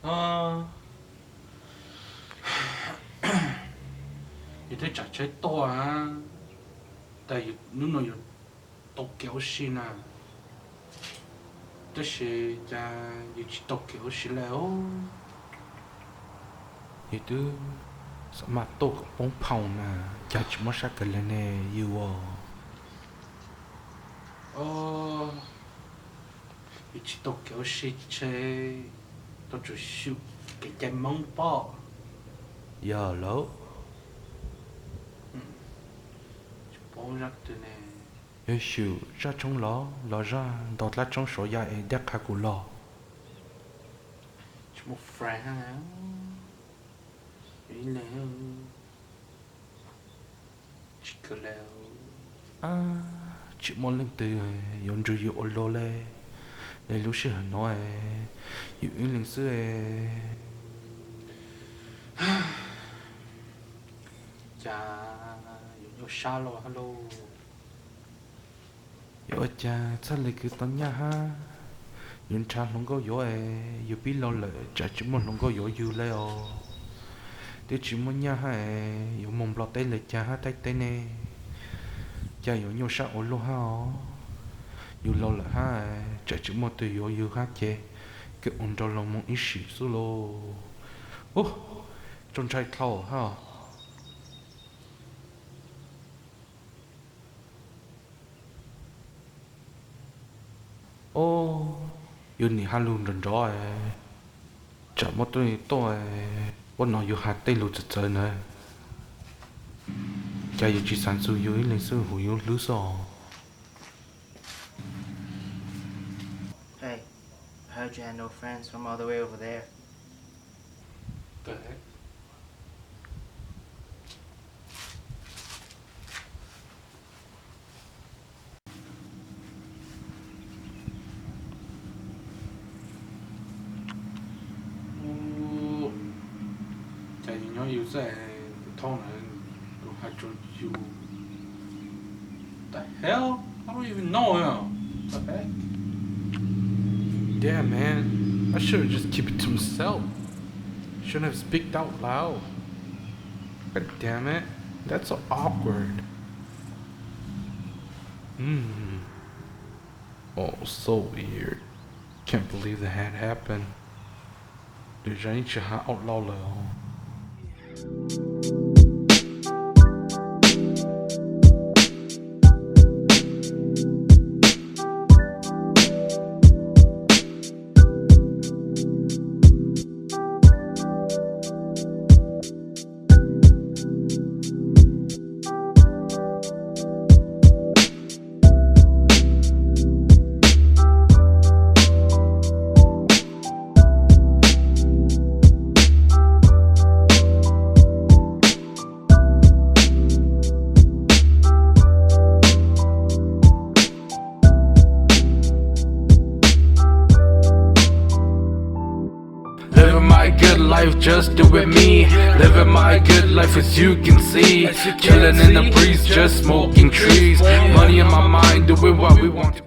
Vậy thấy chả chơi to à. Tại nếu nó tao kéo xin à. Thế sẽ cha chỉ tao kéo xin léo. Vậy chứ sao mà tôi cũng bóng phòng nè. Cha chỉ mất sát cái lên nè yêu à. Chỉ tao kéo xin chơi. Tao chỉ xíu cái chân mong bỏ. Giờ lỗ. Bỏ ra từ nè. Yêu xíu ra trong ló ra đọt lá trong sổ dài đẹp khá của lò. Chỉ một friend hả? Ý leo. Chỉ cơ leo. Chỉ mong lên từ yon rưu yêu ô lô lê. Để lúc xưa nói yêu ý linh xưa cha yêu xa lo hello yêu cha sao lại cứ tao nha ha yêu cha không có yêu biết lo lệ cha chỉ muốn không có yêu leo để chỉ muốn nha ha yêu mong lo tay lệ cha ha tay nè cha yêu xa ô lô ha yêu lo lệ ha cha chỉ muốn từ yêu ha chê cái ôn cho lòng mong ít xíu số lô trong trái thầu ha yêu nị ha luôn rần rõ chả mất tôi bọn nó yêu hạt tay lụt chật này cha yêu chỉ sản xuất yêu lên sư hữu yêu lứa sò. Hey, I heard you had no friends from all the way over there. The heck? You say Thong Yaj had to you. The hell? I don't even know him. The heck? Damn, man. I should have just kept it to myself. Shouldn't have speaked out loud. God damn it. That's so awkward. Oh, so weird. Can't believe that had happened. Dude, I need to outlaw now. Life, just do it me. Living my good life as you can see. Chilling in the breeze, just smoking trees. Money in my mind, doing what we want to.